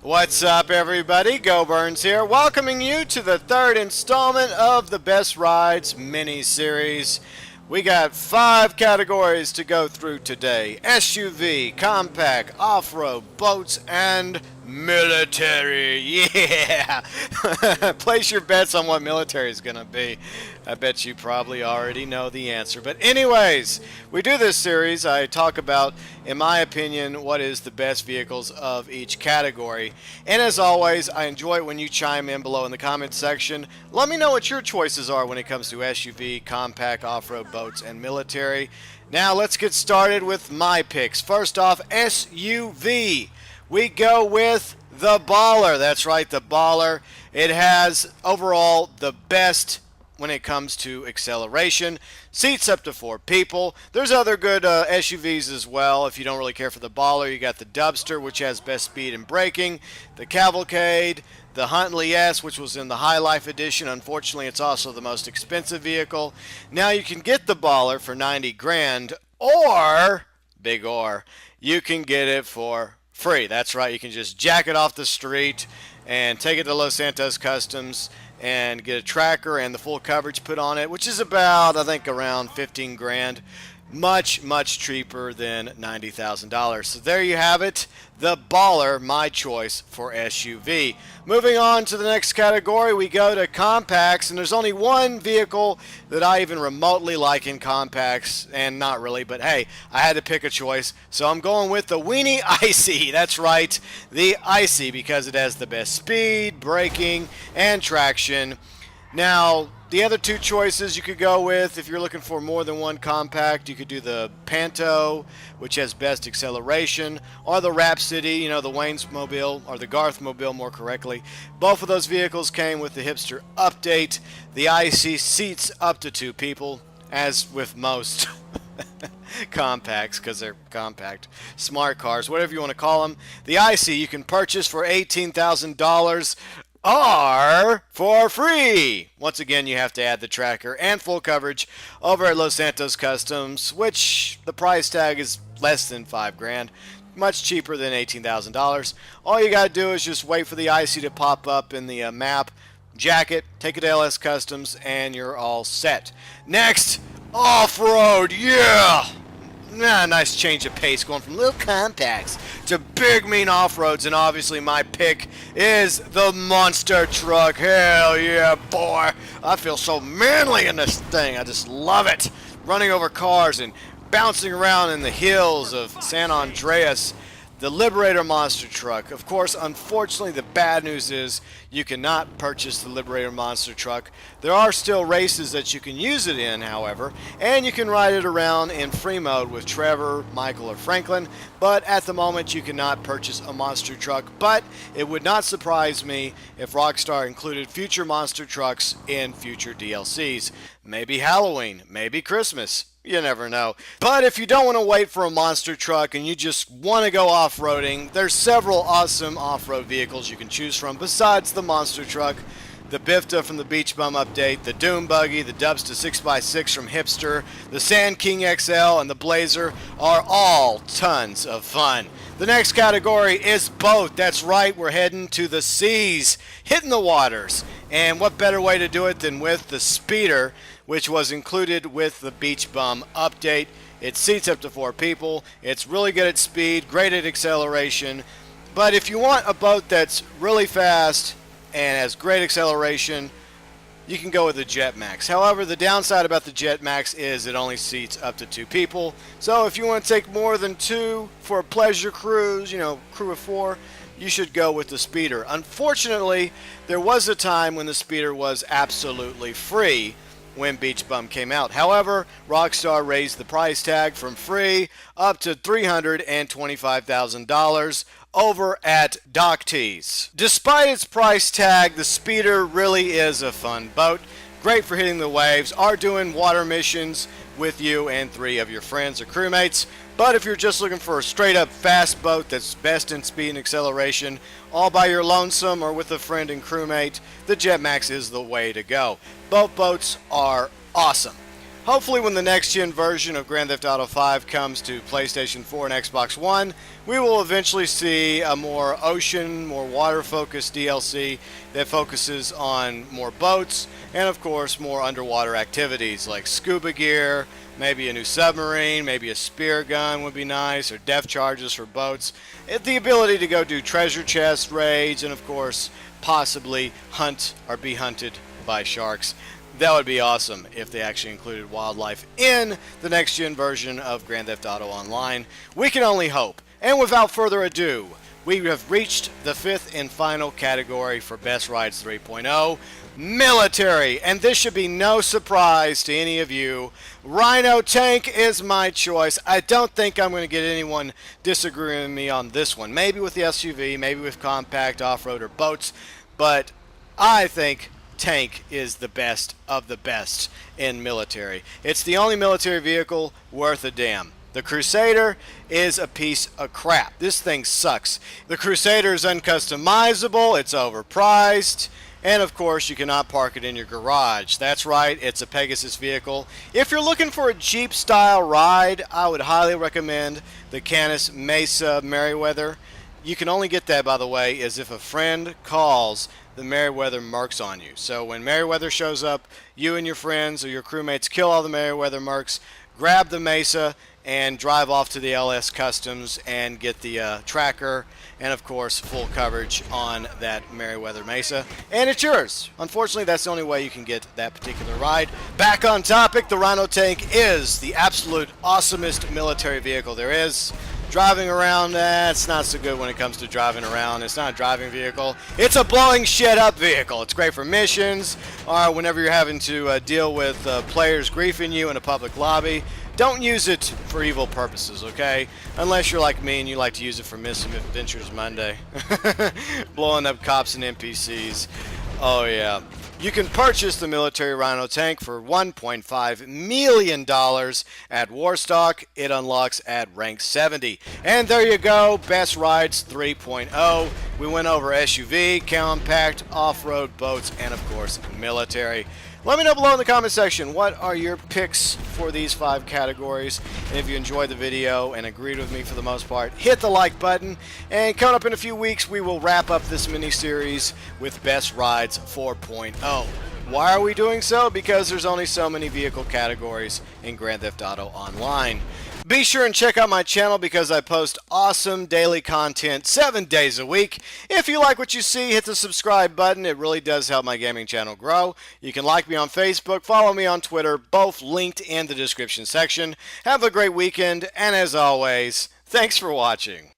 What's up, everybody? GeauxBurns here, welcoming you to the third installment of the Best Rides mini-series. We got 5 categories to go through today: SUV, compact, off-road, boats, and military. Yeah! Place your bets on what military is going to be. I bet you probably already know the answer. But anyways, we do this series. I talk about, in my opinion, what is the best vehicles of each category. And as always, I enjoy it when you chime in below in the comments section. Let me know what your choices are when it comes to SUV, compact, off-road, boats, and military. Now let's get started with my picks. First off, SUV. We go with the Baller. That's right, the Baller. It has overall the best when it comes to acceleration. Seats up to 4 people. There's other good SUVs as well. If you don't really care for the Baller, you got the Dubster, which has best speed and braking, the Cavalcade, the Huntley S, which was in the High Life edition. Unfortunately, it's also the most expensive vehicle. Now you can get the Baller for 90 grand, or, big or, you can get it for free. That's right, you can just jack it off the street and take it to Los Santos Customs and get a tracker and the full coverage put on it, which is about, I think, around 15 grand. Much cheaper than $90,000. So there you have it, the Baller, my choice for SUV. Moving on to the next category, we go to compacts, and there's only one vehicle that I even remotely like in compacts, and not really, but hey, I had to pick a choice, so I'm going with the Weenie Icy. That's right, the Icy, because it has the best speed, braking, and traction. Now, the other 2 choices you could go with, if you're looking for more than one compact, you could do the Panto, which has best acceleration, or the Rhapsody, you know, the Waynesmobile, or the Garthmobile more correctly. Both of those vehicles came with the hipster update. The IC seats up to 2 people, as with most compacts, because they're compact, smart cars, whatever you want to call them. The IC you can purchase for $18,000. Are for free. Once again, you have to add the tracker and full coverage over at Los Santos Customs, which the price tag is less than 5 grand, much cheaper than $18,000. All you gotta do is just wait for the IC to pop up in the map, jack it, take it to LS Customs, and you're all set. Next, off-road. Yeah! Nice change of pace, going from little compacts to big mean off-roads, and obviously my pick is the monster truck. Hell yeah, boy. I feel so manly in this thing. I just love it. Running over cars and bouncing around in the hills of San Andreas. The Liberator monster truck. Of course, unfortunately, the bad news is you cannot purchase the Liberator monster truck. There are still races that you can use it in, however, and you can ride it around in free mode with Trevor, Michael, or Franklin, but at the moment you cannot purchase a monster truck. But it would not surprise me if Rockstar included future monster trucks in future DLCs. Maybe Halloween, maybe Christmas. You never know. But if you don't want to wait for a monster truck and you just want to go off-roading, there's several awesome off-road vehicles you can choose from besides the monster truck. The Bifta from the Beach Bum update, the Doom Buggy, the Dubsta 6x6 from Hipster, the Sand King XL, and the Blazer are all tons of fun. The next category is boat. That's right, we're heading to the seas, hitting the waters. And what better way to do it than with the Speeder, which was included with the Beach Bum update. It seats up to 4 people. It's really good at speed, great at acceleration. But if you want a boat that's really fast and has great acceleration, you can go with the Jetmax. However, the downside about the Jetmax is it only seats up to 2 people. So if you want to take more than 2 for a pleasure cruise, you know, crew of 4, you should go with the Speeder. Unfortunately, there was a time when the Speeder was absolutely free when Beach Bum came out. However, Rockstar raised the price tag from free up to $325,000 over at Dock Tees. Despite its price tag, the Speeder really is a fun boat. Great for hitting the waves or doing water missions with you and 3 of your friends or crewmates. But if you're just looking for a straight up fast boat that's best in speed and acceleration, all by your lonesome or with a friend and crewmate, the Jetmax is the way to go. Both boats are awesome. Hopefully when the next-gen version of Grand Theft Auto 5 comes to PlayStation 4 and Xbox One, we will eventually see a more ocean, more water-focused DLC that focuses on more boats and, of course, more underwater activities like scuba gear, maybe a new submarine, maybe a spear gun would be nice, or depth charges for boats. The ability to go do treasure chest raids and, of course, possibly hunt or be hunted by sharks. That would be awesome if they actually included wildlife in the next-gen version of Grand Theft Auto Online. We can only hope. And without further ado, we have reached the 5th and final category for Best Rides 3.0, Military. And this should be no surprise to any of you. Rhino Tank is my choice. I don't think I'm going to get anyone disagreeing with me on this one. Maybe with the SUV, maybe with compact off-road or boats, but I think Tank is the best of the best in military. It's the only military vehicle worth a damn. The Crusader is a piece of crap. This thing sucks. The Crusader is uncustomizable, it's overpriced, and of course you cannot park it in your garage. That's right, it's a Pegasus vehicle. If you're looking for a Jeep style ride, I would highly recommend the Canis Mesa Merryweather. You can only get that, by the way, is if a friend calls the Merryweather Mercs on you. So when Merryweather shows up, you and your friends or your crewmates kill all the Merryweather Mercs, grab the Mesa, and drive off to the LS Customs and get the tracker and, of course, full coverage on that Merryweather Mesa. And it's yours. Unfortunately, that's the only way you can get that particular ride. Back on topic, the Rhino Tank is the absolute awesomest military vehicle there is. Driving around, it's not so good when it comes to driving around. It's not a driving vehicle. It's a blowing shit up vehicle. It's great for missions or whenever you're having to deal with players griefing you in a public lobby. Don't use it for evil purposes, okay? Unless you're like me and you like to use it for Misadventures Monday. Blowing up cops and NPCs. Oh, yeah. You can purchase the military Rhino Tank for $1.5 million at Warstock. It unlocks at rank 70. And there you go, Best Rides 3.0. We went over SUV, compact, off-road boats, and of course, military. Let me know below in the comment section, what are your picks for these 5 categories? And if you enjoyed the video and agreed with me for the most part, hit the like button. And coming up in a few weeks, we will wrap up this mini-series with Best Rides 4.0. Why are we doing so? Because there's only so many vehicle categories in Grand Theft Auto Online. Be sure and check out my channel because I post awesome daily content 7 days a week. If you like what you see, hit the subscribe button. It really does help my gaming channel grow. You can like me on Facebook, follow me on Twitter, both linked in the description section. Have a great weekend, and as always, thanks for watching.